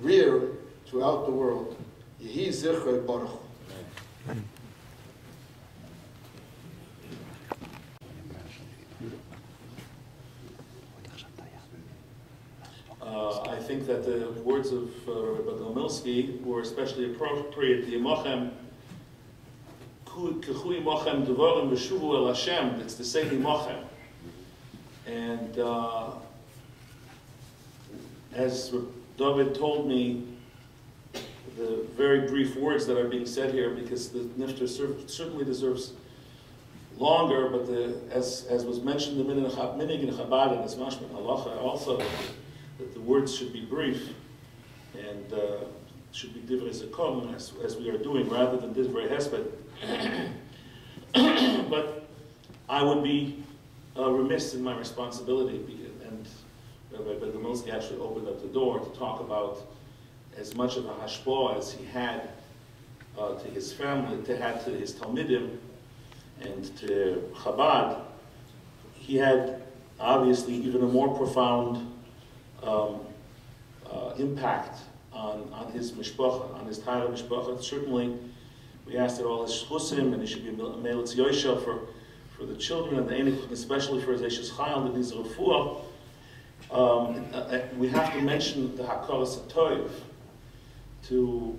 rear throughout the world. Yehi Zichrei Baruch. I think that the words of Rabbi Gomilsky were especially appropriate. The Yimochem, Kechui Mochem Devorim V'shuvu El Hashem. It's to say Yimochem. And as David told me, the very brief words that are being said here, because the nifter certainly deserves longer, but as was mentioned the minig in Chabad and as mashma halacha also, that the words should be brief and should be divrei zakom as we are doing, rather than divrei hesped. But I would be remiss in my responsibility, and Rabbi Gomilsky actually opened up the door to talk about as much of a hashpah as he had to his family, to his talmidim, and to Chabad. He had obviously even a more profound impact on his mishpacha, on his Torah mishpacha. Certainly, we asked that all his shchusim, and he should be a melitz yoisha for the children and the enik, especially for his eishes chayil and his refuah. We have to mention the hakaras hatoiv to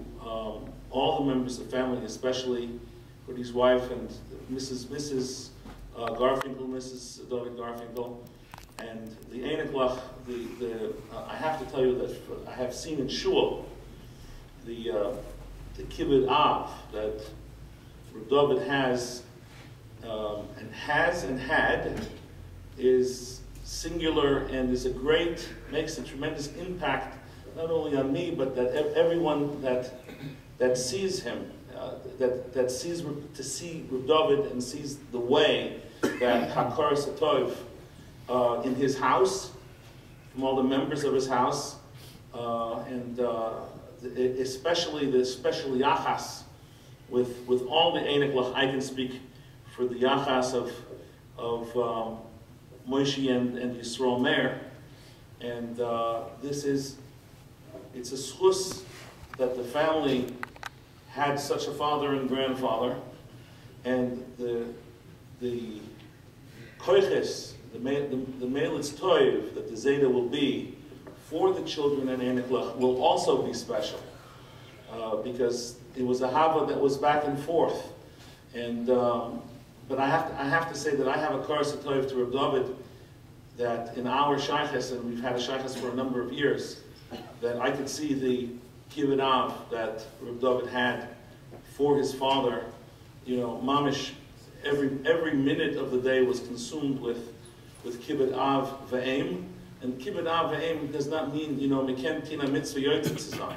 all the members of the family, especially for his wife and Mrs. Garfinkel, Mrs. David Garfinkel, and the Einiklach. I have to tell you that I have seen in Shul the kibbud av that Reb David has and had is singular and makes a tremendous impact not only on me, but that everyone that sees him, that sees Reb David and sees the way that hakaras hatov in his house, from all the members of his house, and especially the special yachas with all the einiklach. I can speak for the yachas of Moshe and Yisrael Meir, and it's a schus that the family had such a father and grandfather, and the koiches, the melitz toiv that the zayda will be for the children and eniklach will also be special, because it was a hava that was back and forth, and but I have to say that I have a karas toiv to Reb David that in our shayches, and we've had a shayches for a number of years, that I could see the kibbud av that Reb David had for his father. You know, mamish, every minute of the day was consumed with kibbud av v'aim, and kibbud av v'aim does not mean, meken tina mitzvah yotzei.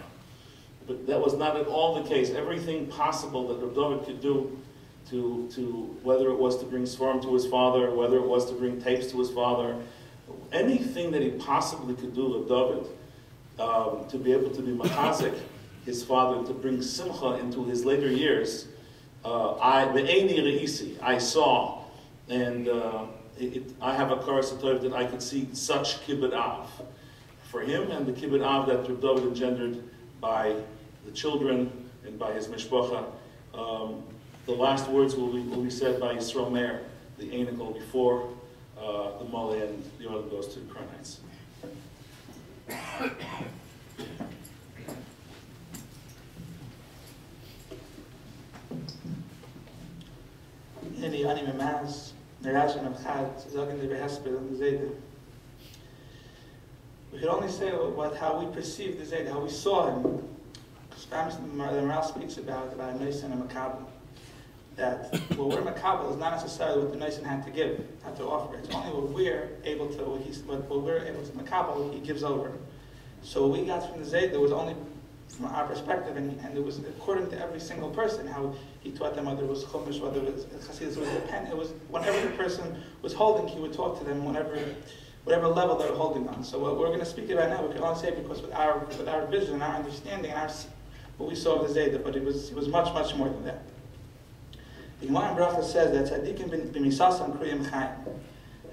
But that was not at all the case. Everything possible that Reb David could do to whether it was to bring svarim to his father, whether it was to bring tapes to his father, anything that he possibly could do, Reb David, to be able to be machazik his father, to bring simcha into his later years, I saw, and I have a karas hatov that I could see such kibbud av for him, and the kibbud av that Reb David engendered by the children and by his mishpacha. The last words will be said by Yisrael Meir, the einikel, before the mole and the oil goes to the Kronites. We could only say how we perceived the Zayda, how we saw him. Because the Maral speaks about Noisin and Makabel. That what we're Makabel is not necessarily what the Noisin had to give, had to offer. It's only what we're able to, what we're able to Makabel, he gives over. So what we got from the Zayda was only from our perspective, and it was according to every single person, how he taught them, whether it was Chumash, whether it was Chassidus, it was whenever the person was holding, he would talk to them whatever level they were holding on. So what we're going to speak about now, we can only say because with our vision, our understanding, and what we saw of the Zayda, but it was much, much more than that. The Gemara in Bracha says that tzaddikim b'misasam kriyim chayim.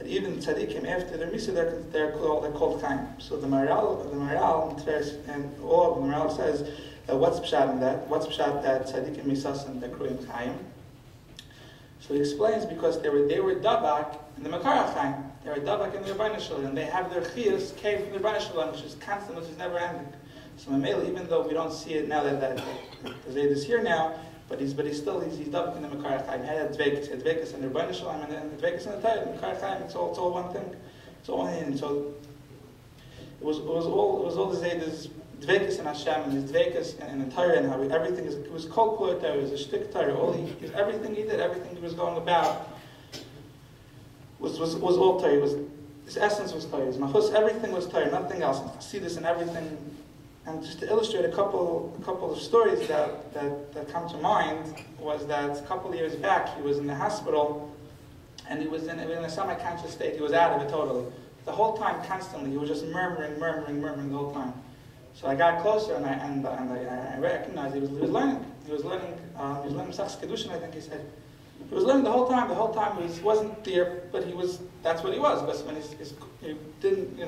that even tzaddikim after their misa they're called chaim. So the Maharal and all of the Maharal says that what's pshat in that? What's pshat that tzaddikim misasim they're kriyim chaim? So he explains because they were davak in the Makar chaim. They were davak in the Rebbeinu Shalom, and they have their chiyus came from the Rebbeinu Shalom, which is constant, which is never ending. So Mamela, even though we don't see it now that the zaid is here now, but he's davak in the Makar chaim. He had dvekas in the Rebbeinu Shalom and the dvekas in the Torah. The Makar chaim, it's all one thing. It's all one thing. So it was all the zayd's dvekas in Hashem and his dvekas in the Torah and how everything is. It was kol kol Torah. It was a shtik Torah. Everything he did, everything he was going about was all Torah. His essence was Torah. His machus, everything was Torah. Nothing else. And Chassidus and everything. And just to illustrate a couple of stories that come to mind was that a couple of years back he was in the hospital and he was in a semi-conscious state. He was out of it totally. The whole time, constantly, he was just murmuring the whole time. So I got closer and I recognized he was learning. He was learning Sachs Kedushin, I think he said. He was learning the whole time. The whole time he wasn't there, but that's what he was. Because when he didn't,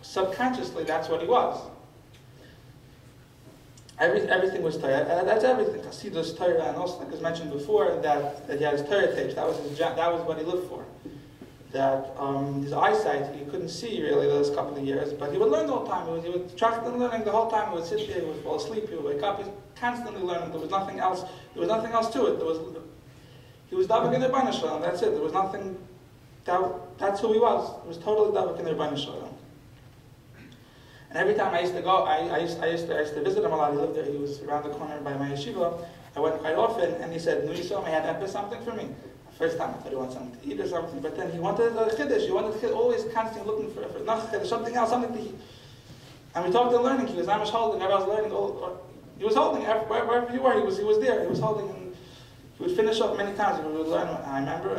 subconsciously, that's what he was. Everything was Torah. That's everything. Chassidus, Torah, and also, like was mentioned before, that he had his Torah tapes. That was what he lived for. That his eyesight, he couldn't see really those couple of years, but he would learn the whole time. He would trust in learning the whole time. He would sit there, he would fall asleep, he would wake up. He was constantly learning. There was nothing else. There was nothing else to it. He was davak in the Rebbeinu Shalom. That's it. There was nothing. That's who he was. He was totally davak in the Rebbeinu Shalom. And every time I used to go, I used to visit him a lot. He lived there. He was around the corner by my yeshiva. I went quite often, and he said, "No, you saw me. I had something for me." First time I thought he wanted something to eat or something, but then he wanted a chiddush. He wanted always constantly looking for chiddush, something else, something to eat. And we talked to learning. He was amish holding. I was learning. He was holding wherever you were. He was there. He was holding. And he would finish off many times. We would learn. I remember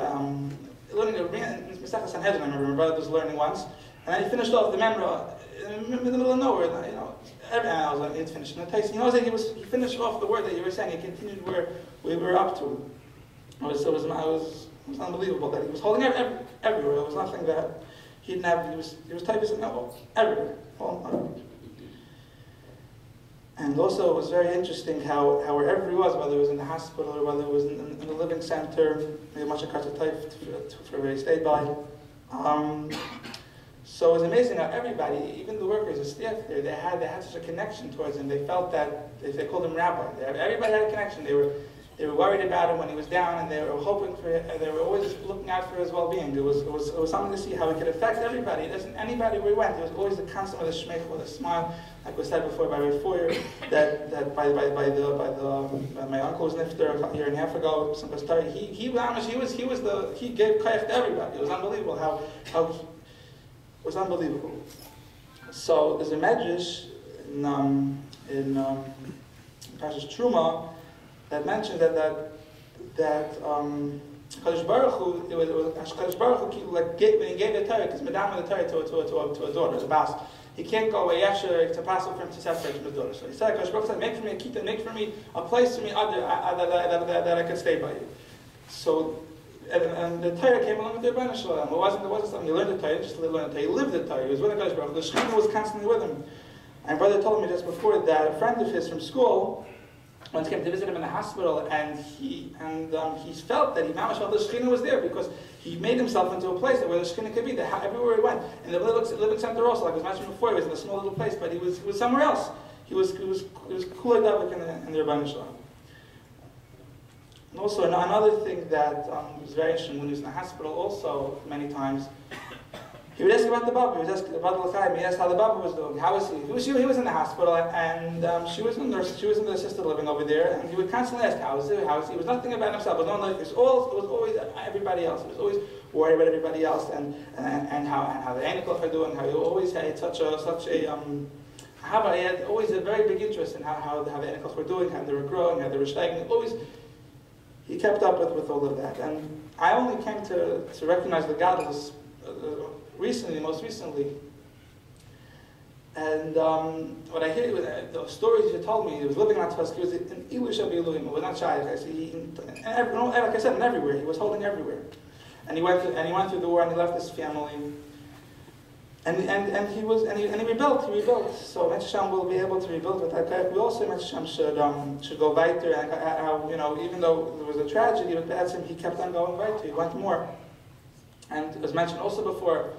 learning in Mesechus Sanhedrin. I remember my brother was learning once, and then he finished off the memra in the middle of nowhere. Every I was like, he'd finished. And he finished off the word that you were saying. He continued where we were up to. It was unbelievable that he was holding everywhere. It was nothing that he didn't have. He was typing everywhere. And also it was very interesting how wherever he was, whether it was in the hospital or whether it was in the living center, maybe much type for where he stayed by. So it was amazing how everybody, even the workers, the staff there, they had such a connection towards him. They felt that they called him Rabbi. Everybody had a connection. They were worried about him when he was down, and they were hoping for. They were always looking out for his well-being. It was something to see how he could affect everybody. Anybody where he went, there was always a constant with a shmeichel, with a smile, like was said before by Ray Foyer, that by my uncle was nifter a year and a half ago. He gave koyach to everybody. It was unbelievable how it was unbelievable. So there's a medrash in Parshas Truma that mentioned that Kadosh Baruch Hu, Kadosh Baruch Hu, like when he gave the Torah, because Madame the Torah to a daughter, to Bas, he can't go away. It's impossible for him to separate from his daughter. So he said, Kadosh Baruch Hu said, make for me a place for me that I could stay by you. So. And the Torah came along with the Rebbeinu Shalom. It wasn't something he learned the Torah, just learned the Torah. He lived the Torah. He was with the Kadosh Baruch Hu. The Shekhinah was constantly with him. And brother told me just before that a friend of his from school once came to visit him in the hospital, and he felt that he felt the Shekhinah was there because he made himself into a place where the Shekhinah could be. Everywhere he went, in the living center also, like was mentioned before, he was in a small little place, but he was somewhere else. He was cooler davik in the Rebbeinu Shalom. And also another thing that was very interesting when he was in the hospital also many times, he would ask about the Baba. He would ask about the L'chaim. He asked how the Baba was doing. How was he? He was in the hospital, and she was in the assisted living over there, and he would constantly ask, how is it? How is he? It was nothing about himself. It was always everybody else. He was always worried about everybody else, and how the Anikel are doing. How he always had such a he had always a very big interest in how the Anikel were doing, how they were growing, how they were steiging. He kept up with all of that. And I only came to recognize the Gadlus most recently. And what I hear, the stories he told me, he was living on Tzvas, he was in Ilush Abiluim, it was not shy. Like I said, everywhere, he was holding everywhere. And he went through the war, and he left his family. And he rebuilt. So Hashem will be able to rebuild with that kayak. We also Hashem should go weiter. And how, even though there was a tragedy with Batsim, he kept on going weiter. He went more. And as mentioned also before,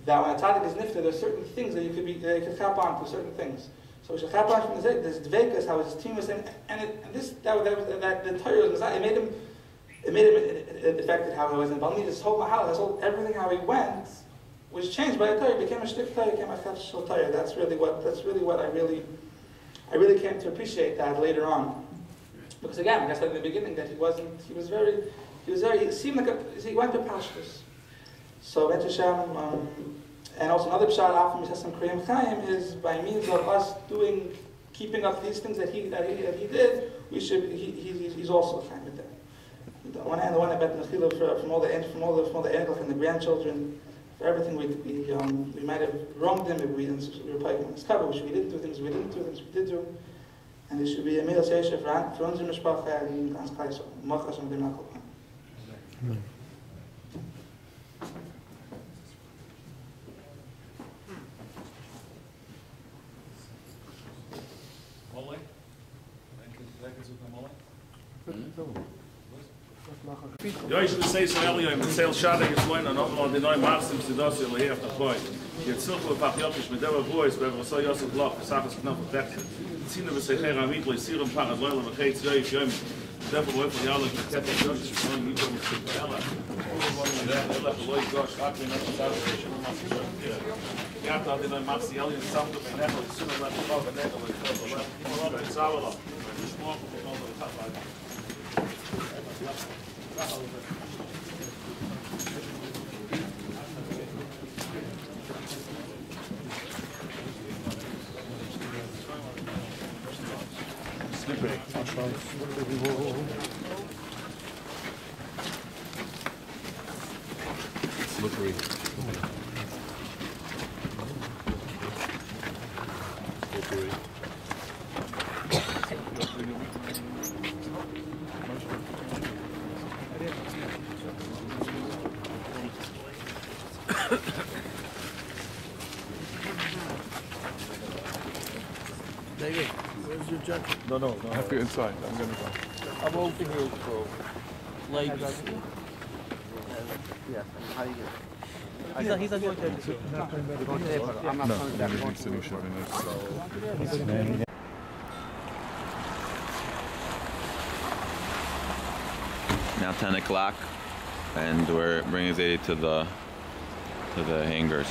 that when a tzaddik is nifter, there are certain things that you could chap on to certain things. So we should chap on from this dvekas, how his team was, and the Torah was it made him affected how he was in Balmid. His whole mahal, everything how he went was changed by the Torah. He became a shtik Torah, became a chafshel Torah. That's really what I really came to appreciate that later on. Because again, like I said in the beginning, that he seemed like he went to pashtus. So Hashem, and also another pshat after Misasam Kriyam Chaim is by means of us keeping up these things that he did, he's also a chaim with that. On one hand, I bet Mechila from all the angles and the grandchildren, for everything we might have wronged him if we were probably on his cover, we didn't do things we did do, and it should be a meal seisha for unsere Mishpacha and ganz Kreis, Machas und Benakol. Ja, ich will sagen, so ehrlich, im Zell schade gesloin und noch die neue Maßim zu das hier auf der Point. Jetzt suchen wir patriotisch mit der Voice, wenn wir so Josef Bloch, Sachen knapp verdecken. Ziehen wir sich her am Mittel, sie ein paar Leute, wir gehen zu euch, ja, der wohl von ja, ich hätte das schon nicht so mit Stella. Ja, Leute, Gott, schreibt mir noch das schon mal so. Ja, da die neue Maßim, ja, in Sachen von der so eine Frau, wenn der immer noch in Sauerland. Ich morgen noch Slippery. Slippery. David, where's your jacket? No, I have to go inside. I'm going to go. I'm over here for legs. Yeah, how do you get He's not going to I'm not coming back. Now 10 o'clock, and we're bringing Zadie to the hangars.